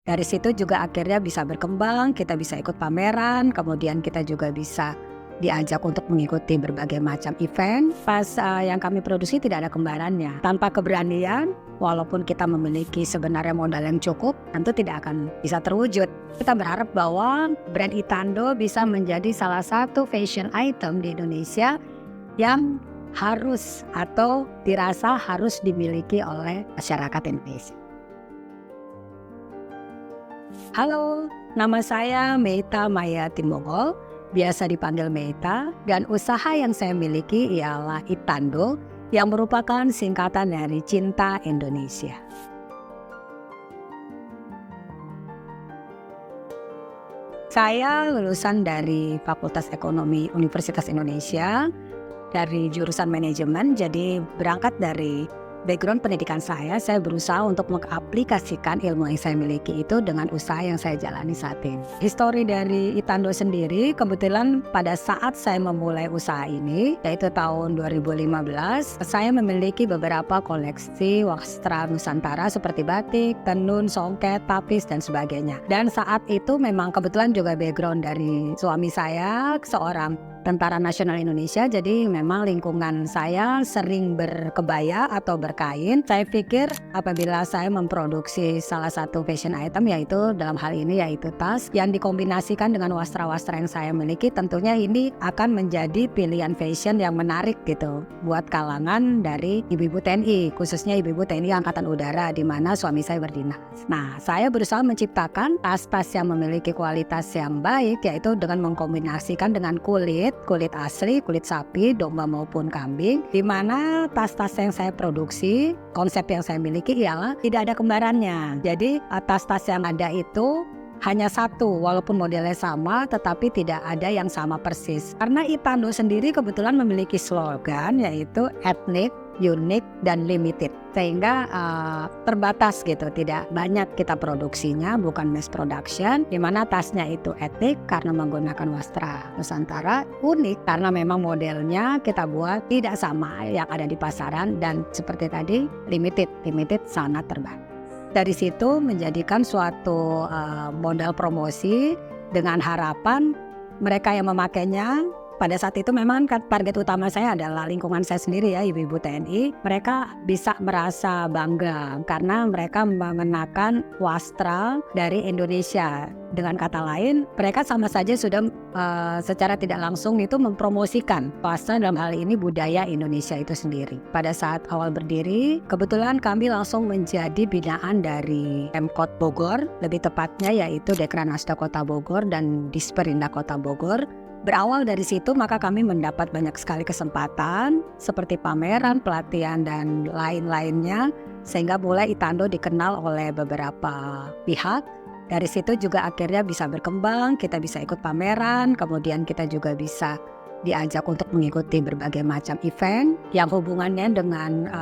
Dari situ juga akhirnya bisa berkembang, kita bisa ikut pameran, kemudian kita juga bisa diajak untuk mengikuti berbagai macam event. Pas yang kami produksi tidak ada kembarannya. Tanpa keberanian, walaupun kita memiliki sebenarnya modal yang cukup, tentu tidak akan bisa terwujud. Kita berharap bahwa brand Itando bisa menjadi salah satu fashion item di Indonesia yang harus atau dirasa harus dimiliki oleh masyarakat Indonesia. Halo, nama saya Meita Maya Timbongol, biasa dipanggil Meita, dan usaha yang saya miliki ialah Itando, yang merupakan singkatan dari Cinta Indonesia. Saya lulusan dari Fakultas Ekonomi Universitas Indonesia, dari jurusan manajemen, jadi berangkat dari background pendidikan saya berusaha untuk mengaplikasikan ilmu yang saya miliki itu dengan usaha yang saya jalani saat ini. Histori dari Itando sendiri, kebetulan pada saat saya memulai usaha ini, yaitu tahun 2015, saya memiliki beberapa koleksi wastra Nusantara seperti batik, tenun, songket, tapis, dan sebagainya. Dan saat itu memang kebetulan juga background dari suami saya, seorang Tentara Nasional Indonesia, jadi memang lingkungan saya sering berkebaya atau berkain. Saya pikir apabila saya memproduksi salah satu fashion item, yaitu dalam hal ini yaitu tas yang dikombinasikan dengan wastra-wastra yang saya miliki, tentunya ini akan menjadi pilihan fashion yang menarik gitu buat kalangan dari ibu-ibu TNI, khususnya ibu-ibu TNI Angkatan Udara di mana suami saya berdinas. Nah, saya berusaha menciptakan tas-tas yang memiliki kualitas yang baik, yaitu dengan mengkombinasikan dengan kulit asli, kulit sapi, domba maupun kambing, di mana tas-tas yang saya produksi, konsep yang saya miliki ialah tidak ada kembarannya. Jadi tas-tas yang ada itu hanya satu, walaupun modelnya sama, tetapi tidak ada yang sama persis. Karena Itando sendiri kebetulan memiliki slogan yaitu ethnic, unik, dan limited, sehingga terbatas gitu, tidak banyak kita produksinya, bukan mass production, dimana tasnya itu etnik karena menggunakan wastra Nusantara, unik karena memang modelnya kita buat tidak sama yang ada di pasaran, dan seperti tadi limited sangat terbatas. Dari situ menjadikan suatu modal promosi dengan harapan mereka yang memakainya. Pada saat itu memang target utama saya adalah lingkungan saya sendiri ya, ibu-ibu TNI. Mereka bisa merasa bangga karena mereka mengenakan wastra dari Indonesia. Dengan kata lain, mereka sama saja sudah secara tidak langsung itu mempromosikan wastra, dalam hal ini budaya Indonesia itu sendiri. Pada saat awal berdiri, kebetulan kami langsung menjadi binaan dari Pemkot Bogor, lebih tepatnya yaitu Dekranasda Kota Bogor dan Disperindak Kota Bogor. Berawal dari situ maka kami mendapat banyak sekali kesempatan seperti pameran, pelatihan, dan lain-lainnya, sehingga mulai Itando dikenal oleh beberapa pihak. Dari situ juga akhirnya bisa berkembang, kita bisa ikut pameran, kemudian kita juga bisa diajak untuk mengikuti berbagai macam event yang hubungannya dengan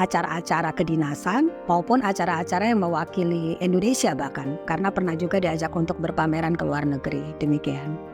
acara-acara kedinasan maupun acara-acara yang mewakili Indonesia bahkan, karena pernah juga diajak untuk berpameran ke luar negeri, demikian.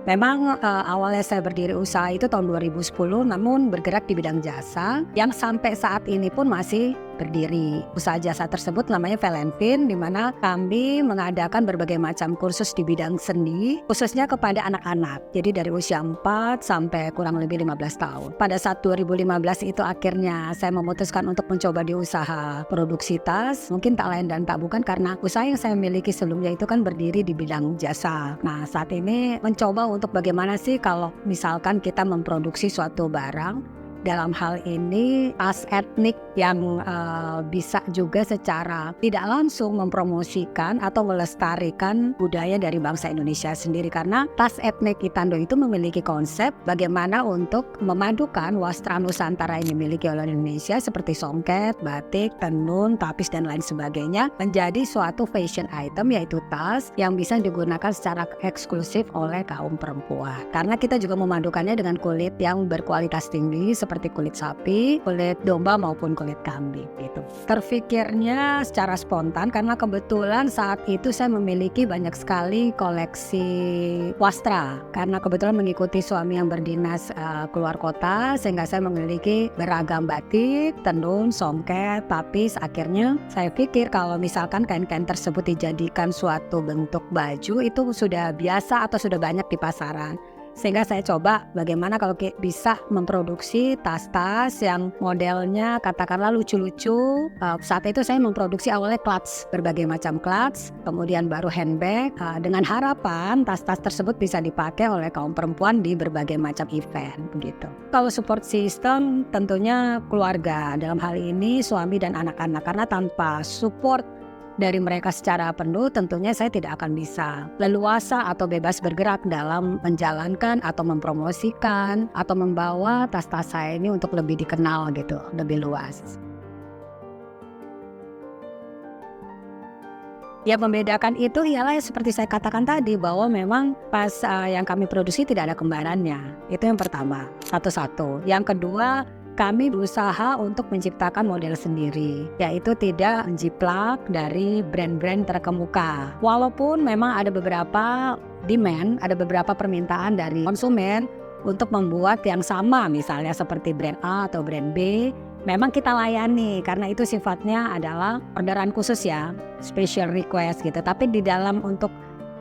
Memang awalnya saya berdiri usaha itu tahun 2010, namun bergerak di bidang jasa yang sampai saat ini pun masih berdiri. Usaha jasa tersebut namanya Valentin, di mana kami mengadakan berbagai macam kursus di bidang seni, khususnya kepada anak-anak. Jadi dari usia 4 sampai kurang lebih 15 tahun. Pada saat 2015 itu akhirnya saya memutuskan untuk mencoba di usaha produksi tas. Mungkin tak lain dan tak bukan karena usaha yang saya miliki sebelumnya itu kan berdiri di bidang jasa. Nah, saat ini mencoba untuk bagaimana sih kalau misalkan kita memproduksi suatu barang, dalam hal ini tas etnik yang bisa juga secara tidak langsung mempromosikan atau melestarikan budaya dari bangsa Indonesia sendiri, karena tas etnik Itando itu memiliki konsep bagaimana untuk memadukan wastra Nusantara yang dimiliki oleh Indonesia seperti songket, batik, tenun, tapis, dan lain sebagainya menjadi suatu fashion item, yaitu tas yang bisa digunakan secara eksklusif oleh kaum perempuan, karena kita juga memadukannya dengan kulit yang berkualitas tinggi seperti kulit sapi, kulit domba maupun kulit kambing gitu. Terfikirnya secara spontan karena kebetulan saat itu saya memiliki banyak sekali koleksi wastra. Karena kebetulan mengikuti suami yang berdinas keluar kota, sehingga saya memiliki beragam batik, tenun, songket, tapis. Akhirnya saya pikir kalau misalkan kain-kain tersebut dijadikan suatu bentuk baju itu sudah biasa atau sudah banyak di pasaran. Sehingga saya coba bagaimana kalau bisa memproduksi tas-tas yang modelnya katakanlah lucu-lucu. Saat itu saya memproduksi awalnya clutch, berbagai macam clutch, kemudian baru handbag, dengan harapan tas-tas tersebut bisa dipakai oleh kaum perempuan di berbagai macam event begitu. Kalau support system tentunya keluarga, dalam hal ini suami dan anak-anak, karena tanpa support dari mereka secara penuh tentunya saya tidak akan bisa leluasa atau bebas bergerak dalam menjalankan atau mempromosikan atau membawa tas-tas saya ini untuk lebih dikenal gitu, lebih luas. Yang membedakan itu ialah seperti saya katakan tadi bahwa memang pas yang kami produksi tidak ada kembarannya. Itu yang pertama, satu-satu. Yang kedua, kami berusaha untuk menciptakan model sendiri, yaitu tidak menjiplak dari brand-brand terkemuka. Walaupun memang ada beberapa demand, ada beberapa permintaan dari konsumen untuk membuat yang sama, misalnya seperti brand A atau brand B, memang kita layani karena itu sifatnya adalah orderan khusus ya, special request gitu. Tapi di dalam untuk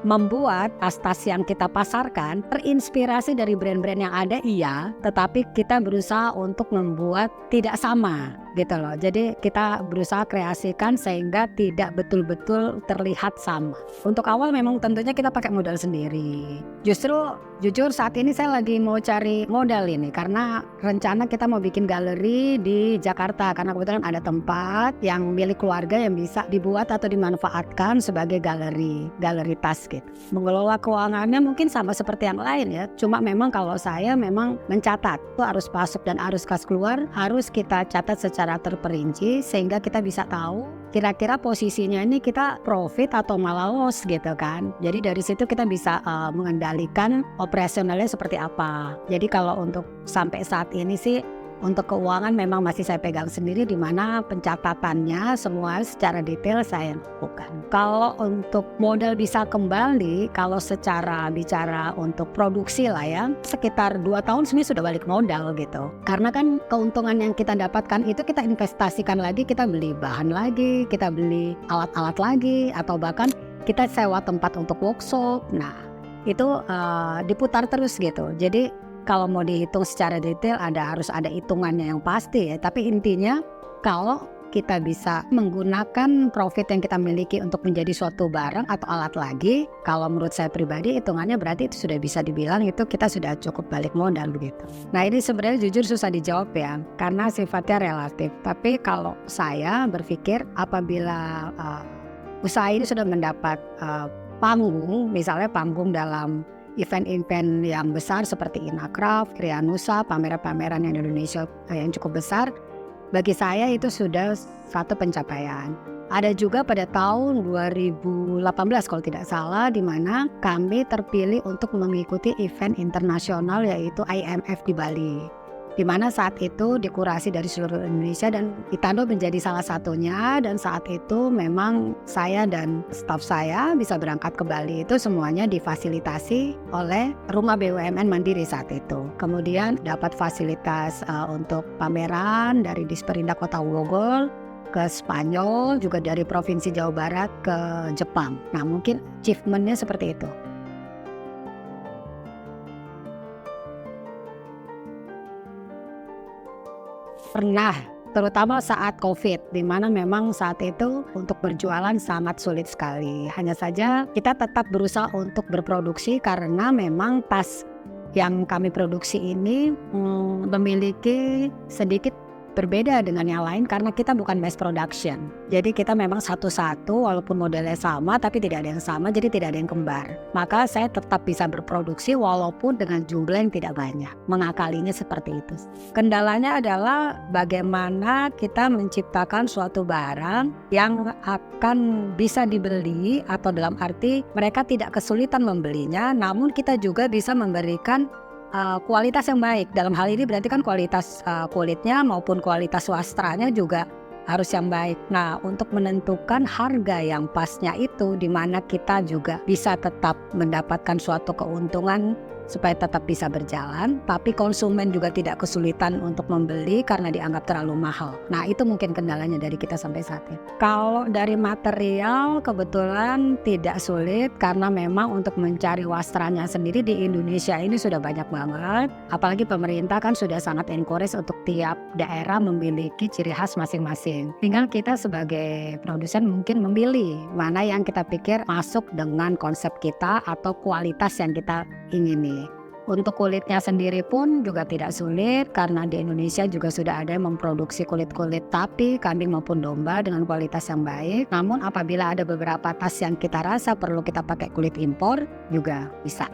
membuat tas-tas yang kita pasarkan terinspirasi dari brand-brand yang ada, iya, tetapi kita berusaha untuk membuat tidak sama gitu loh. Jadi kita berusaha kreasikan sehingga tidak betul-betul terlihat sama. Untuk awal memang tentunya kita pakai modal sendiri. Justru jujur saat ini saya lagi mau cari modal ini karena rencana kita mau bikin galeri di Jakarta karena kebetulan ada tempat yang milik keluarga yang bisa dibuat atau dimanfaatkan sebagai galeri tas gitu. Mengelola keuangannya mungkin sama seperti yang lain ya, cuma memang kalau saya memang mencatat itu arus masuk dan arus kas keluar harus kita catat secara terperinci sehingga kita bisa tahu kira-kira posisinya ini kita profit atau malah loss gitu kan. Jadi dari situ kita bisa mengendalikan operasionalnya seperti apa. Jadi kalau untuk sampai saat ini sih untuk keuangan memang masih saya pegang sendiri, di mana pencatatannya semua secara detail saya lakukan. Kalau untuk modal bisa kembali, kalau secara bicara untuk produksi lah ya, sekitar 2 tahun sebenarnya sudah balik modal gitu. Karena kan keuntungan yang kita dapatkan itu kita investasikan lagi, kita beli bahan lagi, kita beli alat-alat lagi, atau bahkan kita sewa tempat untuk workshop. Nah itu diputar terus gitu. Jadi kalau mau dihitung secara detail harus ada hitungannya yang pasti ya. Tapi intinya kalau kita bisa menggunakan profit yang kita miliki untuk menjadi suatu barang atau alat lagi, kalau menurut saya pribadi hitungannya berarti itu sudah bisa dibilang itu kita sudah cukup balik modal begitu. Nah ini sebenarnya jujur susah dijawab ya karena sifatnya relatif. Tapi kalau saya berpikir apabila usaha ini sudah mendapat panggung, misalnya panggung dalam event-event yang besar seperti Inacraft, Krianusa, pameran-pameran yang di Indonesia yang cukup besar, bagi saya itu sudah satu pencapaian. Ada juga pada tahun 2018 kalau tidak salah, di mana kami terpilih untuk mengikuti event internasional yaitu IMF di Bali, di mana saat itu dikurasi dari seluruh Indonesia dan Itando menjadi salah satunya. Dan saat itu memang saya dan staf saya bisa berangkat ke Bali, itu semuanya difasilitasi oleh Rumah BUMN Mandiri saat itu. Kemudian dapat fasilitas untuk pameran dari Disperindak Kota Bogor ke Spanyol, juga dari Provinsi Jawa Barat ke Jepang. Nah mungkin achievementnya seperti itu. Pernah, terutama saat COVID, di mana memang saat itu untuk berjualan sangat sulit sekali. Hanya saja kita tetap berusaha untuk berproduksi karena memang tas yang kami produksi ini memiliki sedikit berbeda dengan yang lain karena kita bukan mass production. Jadi kita memang satu-satu walaupun modelnya sama tapi tidak ada yang sama, jadi tidak ada yang kembar. Maka saya tetap bisa berproduksi walaupun dengan jumlah yang tidak banyak. Mengakalinya seperti itu. Kendalanya adalah bagaimana kita menciptakan suatu barang yang akan bisa dibeli atau dalam arti mereka tidak kesulitan membelinya, namun kita juga bisa memberikan kualitas yang baik. Dalam hal ini berarti kan kualitas kulitnya maupun kualitas wastranya juga harus yang baik. Nah, untuk menentukan harga yang pasnya itu, di mana kita juga bisa tetap mendapatkan suatu keuntungan supaya tetap bisa berjalan, tapi konsumen juga tidak kesulitan untuk membeli karena dianggap terlalu mahal. Nah, itu mungkin kendalanya dari kita sampai saat ini. Kalau dari material kebetulan tidak sulit karena memang untuk mencari wastranya sendiri di Indonesia ini sudah banyak banget. Apalagi pemerintah kan sudah sangat encourage untuk tiap daerah memiliki ciri khas masing-masing. Tinggal kita sebagai produsen mungkin memilih mana yang kita pikir masuk dengan konsep kita atau kualitas yang kita ingini. Untuk kulitnya sendiri pun juga tidak sulit karena di Indonesia juga sudah ada yang memproduksi kulit-kulit sapi, kambing maupun domba dengan kualitas yang baik. Namun apabila ada beberapa tas yang kita rasa perlu kita pakai kulit impor juga bisa.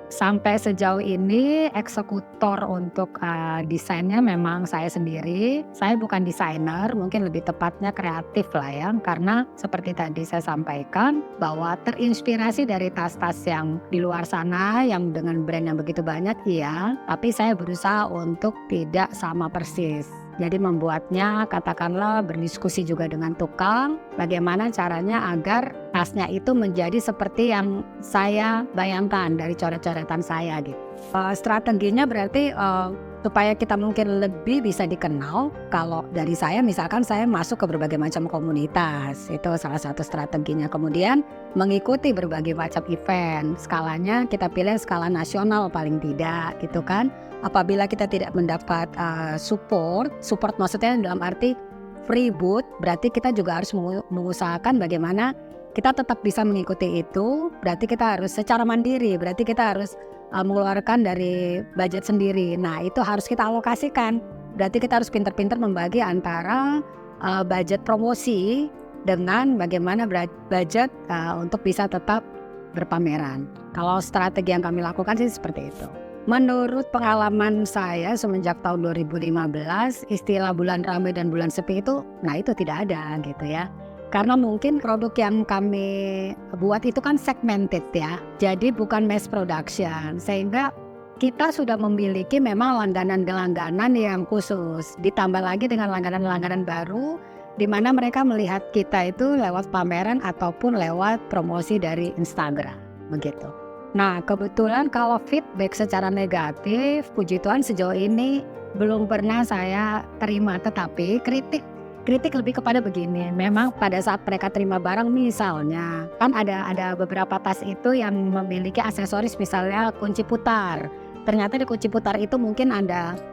Sampai sejauh ini eksekutor untuk desainnya memang saya sendiri. Saya bukan desainer, mungkin lebih tepatnya kreatif lah ya. Karena seperti tadi saya sampaikan bahwa terinspirasi dari tas-tas yang di luar sana yang dengan brand yang begitu banyak iya. Tapi saya berusaha untuk tidak sama persis. Jadi membuatnya katakanlah berdiskusi juga dengan tukang bagaimana caranya agar tasnya itu menjadi seperti yang saya bayangkan dari coret-coretan saya gitu. Strateginya berarti supaya kita mungkin lebih bisa dikenal. Kalau dari saya misalkan saya masuk ke berbagai macam komunitas, itu salah satu strateginya. Kemudian mengikuti berbagai macam event, skalanya kita pilih skala nasional paling tidak gitu kan. Apabila kita tidak mendapat support maksudnya dalam arti free booth, berarti kita juga harus mengusahakan bagaimana kita tetap bisa mengikuti itu. Berarti kita harus secara mandiri, berarti kita harus mengeluarkan dari budget sendiri. Nah, itu harus kita alokasikan. Berarti kita harus pintar-pintar membagi antara budget promosi dengan bagaimana budget untuk bisa tetap berpameran. Kalau strategi yang kami lakukan sih seperti itu. Menurut pengalaman saya semenjak tahun 2015, istilah bulan ramai dan bulan sepi itu tidak ada gitu ya. Karena mungkin produk yang kami buat itu kan segmented ya. Jadi bukan mass production. Sehingga kita sudah memiliki memang langganan-langganan yang khusus. Ditambah lagi dengan langganan-langganan baru di mana mereka melihat kita itu lewat pameran ataupun lewat promosi dari Instagram begitu. Nah, kebetulan kalau feedback secara negatif, puji Tuhan sejauh ini belum pernah saya terima, tetapi kritik lebih kepada begini. Memang pada saat mereka terima barang misalnya, kan ada beberapa tas itu yang memiliki aksesoris misalnya kunci putar. Ternyata di kunci putar itu mungkin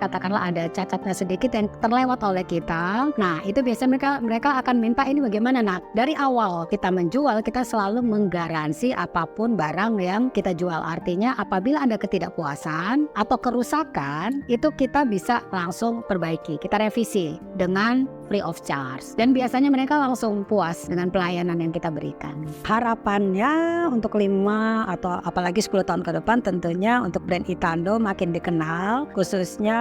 katakanlah ada cacatnya sedikit yang terlewat oleh kita. Nah, itu biasanya mereka akan minta ini bagaimana. Nah, dari awal kita menjual, kita selalu menggaransi apapun barang yang kita jual. Artinya apabila ada ketidakpuasan atau kerusakan, itu kita bisa langsung perbaiki. Kita revisi dengan free of charge. Dan biasanya mereka langsung puas dengan pelayanan yang kita berikan. Harapannya untuk 5 atau apalagi 10 tahun ke depan tentunya untuk brand Itando makin dikenal, khususnya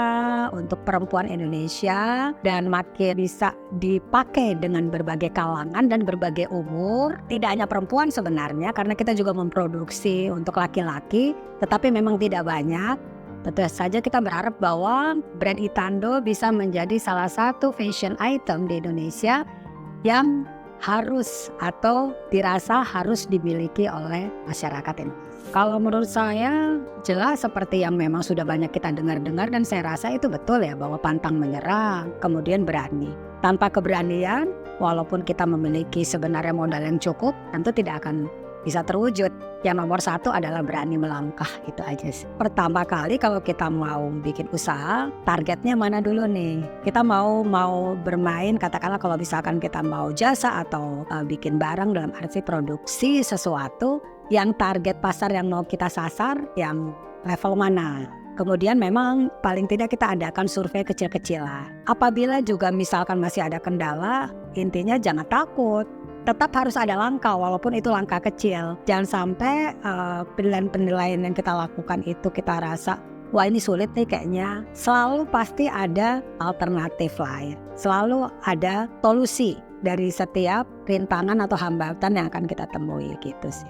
untuk perempuan Indonesia, dan makin bisa dipakai dengan berbagai kalangan dan berbagai umur. Tidak hanya perempuan sebenarnya, karena kita juga memproduksi untuk laki-laki, tetapi memang tidak banyak. Tentu saja kita berharap bahwa brand Itando bisa menjadi salah satu fashion item di Indonesia yang harus atau dirasa harus dimiliki oleh masyarakat ini. Kalau menurut saya jelas seperti yang memang sudah banyak kita dengar-dengar, dan saya rasa itu betul ya, bahwa pantang menyerah kemudian berani. Tanpa keberanian, walaupun kita memiliki sebenarnya modal yang cukup, tentu tidak akan bisa terwujud. Yang nomor 1 adalah berani melangkah, itu aja sih. Pertama kali kalau kita mau bikin usaha, targetnya mana dulu nih? Kita mau bermain, katakanlah kalau misalkan kita mau jasa atau bikin barang dalam arti produksi sesuatu, yang target pasar yang mau kita sasar yang level mana? Kemudian memang paling tidak kita adakan survei kecil-kecilan. Apabila juga misalkan masih ada kendala, intinya jangan takut. Tetap harus ada langkah walaupun itu langkah kecil. Jangan sampai penilaian yang kita lakukan itu kita rasa wah ini sulit nih kayaknya. Selalu pasti ada alternatif lain. Selalu ada solusi dari setiap rintangan atau hambatan yang akan kita temui gitu sih.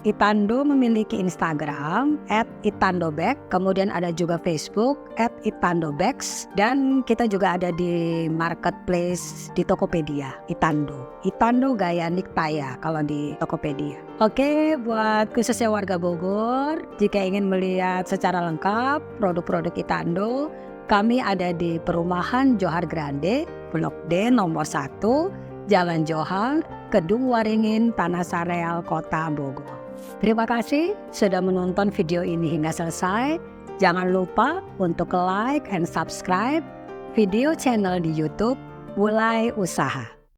Itando memiliki Instagram @itandobag, kemudian ada juga Facebook @itandobags, dan kita juga ada di marketplace di Tokopedia Itando. Itando Gaya Niktaya kalau di Tokopedia. Oke, buat khususnya warga Bogor, jika ingin melihat secara lengkap produk-produk Itando, kami ada di Perumahan Johar Grande, Blok D nomor 1, Jalan Johar, Kedung Waringin, Tanah Sareal, Kota Bogor. Terima kasih sudah menonton video ini hingga selesai. Jangan lupa untuk like and subscribe video channel di YouTube Mulai Usaha.